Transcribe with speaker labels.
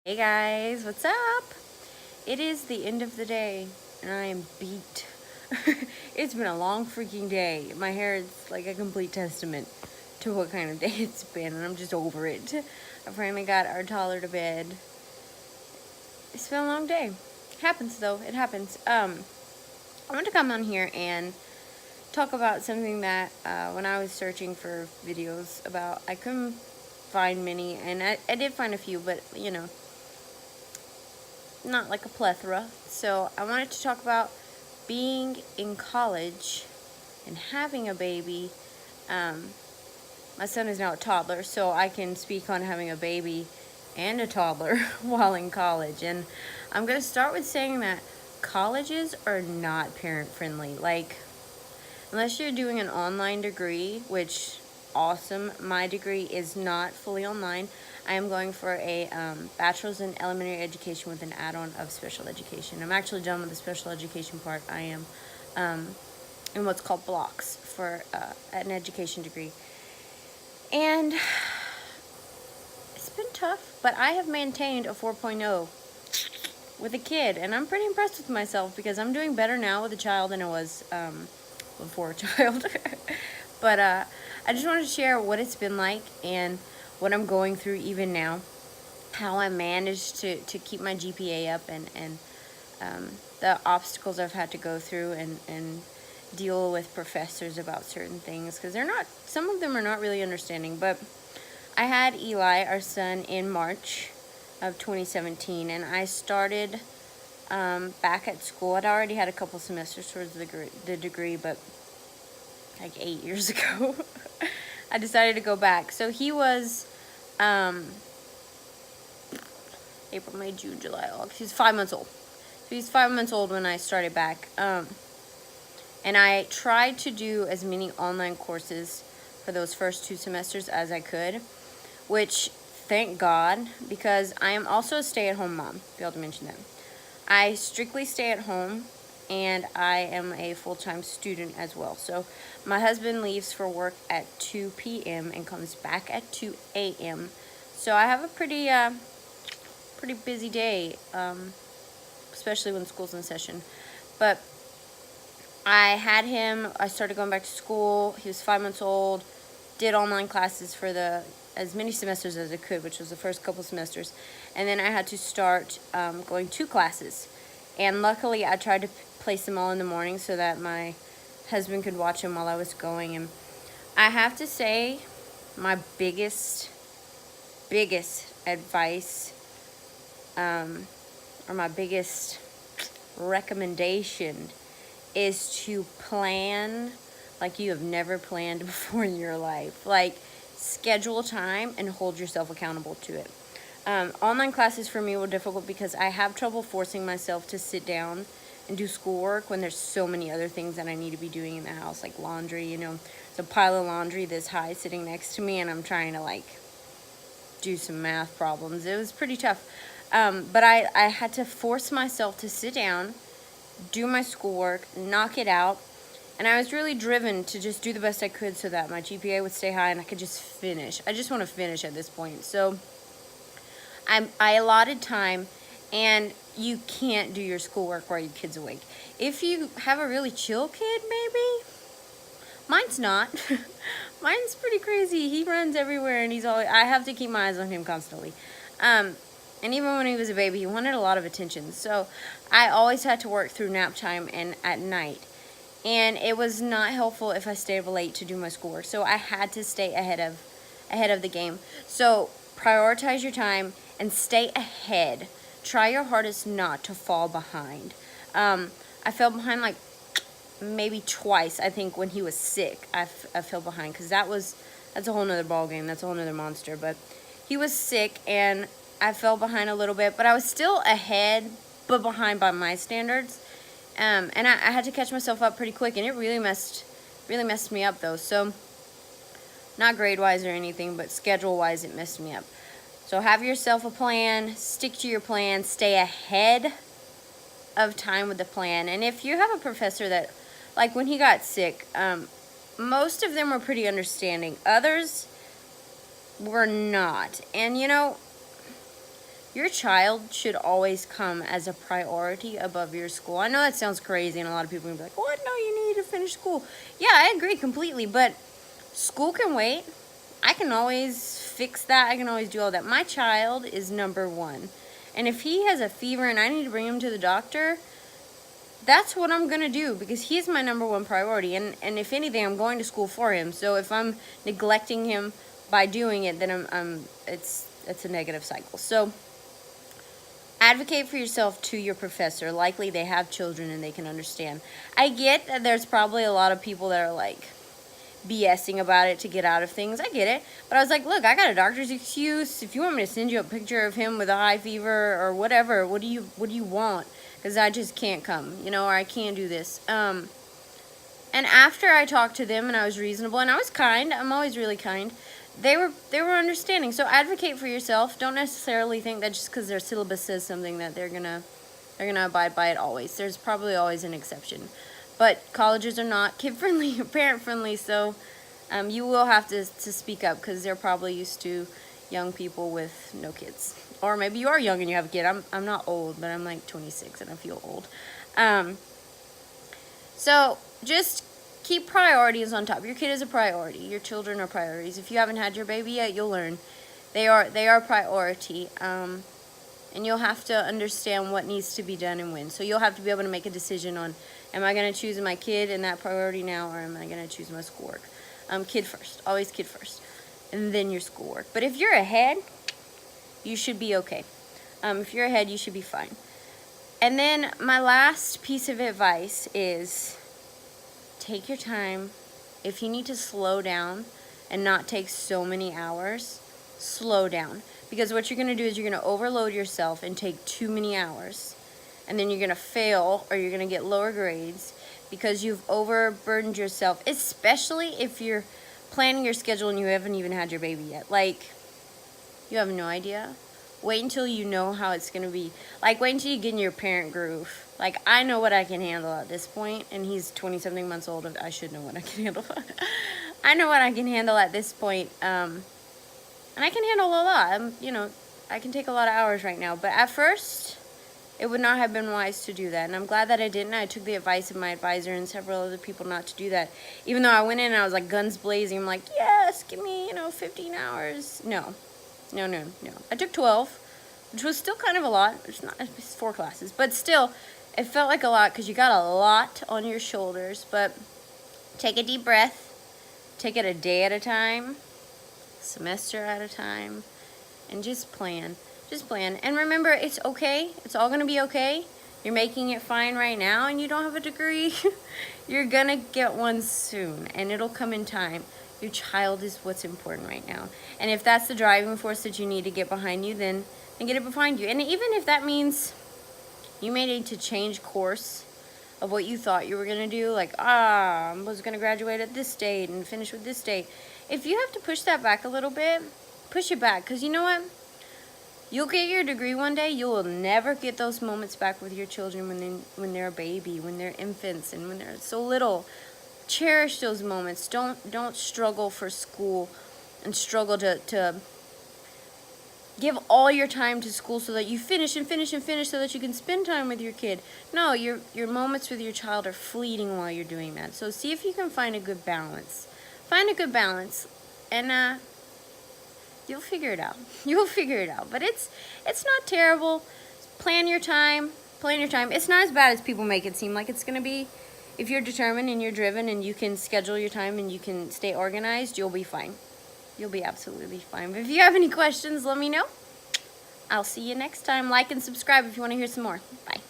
Speaker 1: Hey guys, what's up? It is the end of the day and I am beat. It's been a long freaking day. My hair is like a complete testament to what kind of day it's been, and I'm just over it. I finally got our toddler to bed. It's been a long day. Happens though, it happens. I want to come on here and talk about something that when I was searching for videos about, I couldn't find many, and I did find a few, but not like a plethora. So I wanted to talk about being in college and having a baby. My son is now a toddler, so I can speak on having a baby and a toddler while in college. And I'm going to start with saying that colleges are not parent friendly. Like, unless you're doing an online degree, which awesome. My degree is not fully online. I am going for a bachelor's in elementary education with an add-on of special education. I'm actually done with the special education part. I am in what's called blocks for an education degree. And it's been tough, but I have maintained a 4.0 with a kid, and I'm pretty impressed with myself because I'm doing better now with a child than I was before a child. But I just wanted to share what it's been like and what I'm going through even now, how I managed to keep my GPA up, and the obstacles I've had to go through and deal with professors about certain things, because some of them are not really understanding. But I had Eli, our son, in March of 2017, and I started back at school. I'd already had a couple semesters towards the degree, but like 8 years ago, I decided to go back. So he was April, May, June, July, August. He's 5 months old. So he's 5 months old when I started back. And I tried to do as many online courses for those first 2 semesters as I could, which, thank God, because I am also a stay-at-home mom. Failed to mention that. I strictly stay at home, and I am a full-time student as well. So my husband leaves for work at 2 p.m. and comes back at 2 a.m. So I have a pretty busy day, especially when school's in session. But I started going back to school. He was 5 months old, did online classes for as many semesters as I could, which was the first couple semesters. And then I had to start going to classes. And luckily, I tried to place them all in the morning so that my husband could watch them while I was going. And I have to say, my biggest advice, or my biggest recommendation, is to plan like you have never planned before in your life. Like, schedule time and hold yourself accountable to it. Online classes for me were difficult because I have trouble forcing myself to sit down and do schoolwork when there's so many other things that I need to be doing in the house, like laundry. There's a pile of laundry this high sitting next to me, and I'm trying to do some math problems. It was pretty tough. But I had to force myself to sit down, do my schoolwork, knock it out, and I was really driven to just do the best I could so that my GPA would stay high and I could just finish. I just want to finish at this point. So I allotted time, and you can't do your schoolwork while your kid's awake. If you have a really chill kid, maybe. Mine's not. Mine's pretty crazy. He runs everywhere, and I have to keep my eyes on him constantly. And even when he was a baby, he wanted a lot of attention. So I always had to work through nap time and at night. And it was not helpful if I stayed late to do my schoolwork. So I had to stay ahead of the game. So prioritize your time and stay ahead. Try your hardest not to fall behind. I fell behind maybe twice, I think, when he was sick. I fell behind because that's a whole nother ball game. That's a whole nother monster. But he was sick, and I fell behind a little bit, but I was still ahead, but behind by my standards. And I had to catch myself up pretty quick, and it really messed me up though. So not grade wise or anything, but schedule wise, it messed me up. So have yourself a plan, stick to your plan, stay ahead of time with the plan. And if you have a professor that, like when he got sick, most of them were pretty understanding. Others were not. And your child should always come as a priority above your school. I know that sounds crazy, and a lot of people will be like, what? No, you need to finish school. Yeah, I agree completely, but school can wait. I can always fix that. I can always do all that. My child is number one. And if he has a fever and I need to bring him to the doctor, that's what I'm going to do, because he's my number one priority. And if anything, I'm going to school for him. So if I'm neglecting him by doing it, then it's a negative cycle. So advocate for yourself to your professor. Likely they have children and they can understand. I get that there's probably a lot of people that are like BSing about it to get out of things. I get it. But I was like, look, I got a doctor's excuse. If you want me to send you a picture of him with a high fever or whatever, what do you want? Because I just can't come, or I can't do this. And after I talked to them and I was reasonable and I was kind, I'm always really kind, they were understanding. So advocate for yourself. Don't necessarily think that just because their syllabus says something that they're gonna abide by it always. There's probably always an exception. But colleges are not kid-friendly or parent-friendly, so you will have to speak up, because they're probably used to young people with no kids. Or maybe you are young and you have a kid. I'm not old, but I'm like 26 and I feel old. So just keep priorities on top. Your kid is a priority. Your children are priorities. If you haven't had your baby yet, you'll learn. They are priority. And you'll have to understand what needs to be done and when. So you'll have to be able to make a decision on, am I going to choose my kid and that priority now, or am I going to choose my schoolwork? Kid first. Always kid first. And then your schoolwork. But if you're ahead, you should be okay. If you're ahead, you should be fine. And then my last piece of advice is take your time. If you need to slow down and not take so many hours, slow down. Because what you're going to do is you're going to overload yourself and take too many hours. And then you're going to fail, or you're going to get lower grades because you've overburdened yourself, especially if you're planning your schedule and you haven't even had your baby yet. Like, you have no idea. Wait until you know how it's going to be. Like, wait until you get in your parent groove. Like, I know what I can handle at this point, and he's 20-something months old. I should know what I can handle. I know what I can handle at this point. And I can handle a lot. I can take a lot of hours right now. But at first, it would not have been wise to do that. And I'm glad that I didn't. I took the advice of my advisor and several other people not to do that. Even though I went in and I was like guns blazing. I'm like, yes, give me, 15 hours. No. I took 12, which was still kind of a lot. It's 4 classes. But still, it felt like a lot because you got a lot on your shoulders. But take a deep breath. Take it a day at a time. Semester at a time, and just plan. And remember, it's okay. It's all going to be okay. You're making it fine right now, and you don't have a degree. You're going to get one soon, and it'll come in time. Your child is what's important right now. And if that's the driving force that you need to get behind you, then get it behind you. And even if that means you may need to change course of what you thought you were going to do, like, I was going to graduate at this date and finish with this date. If you have to push that back a little bit, push it back. Because you know what? You'll get your degree one day. You will never get those moments back with your children when they're a baby, when they're infants, and when they're so little. Cherish those moments. Don't struggle for school and struggle to give all your time to school so that you finish so that you can spend time with your kid. No, your moments with your child are fleeting while you're doing that. So see if you can find a good balance. Find a good balance, and you'll figure it out. You'll figure it out. But it's not terrible. Plan your time. It's not as bad as people make it seem like it's going to be. If you're determined and you're driven and you can schedule your time and you can stay organized, you'll be fine. You'll be absolutely fine. But if you have any questions, let me know. I'll see you next time. Like and subscribe if you want to hear some more. Bye.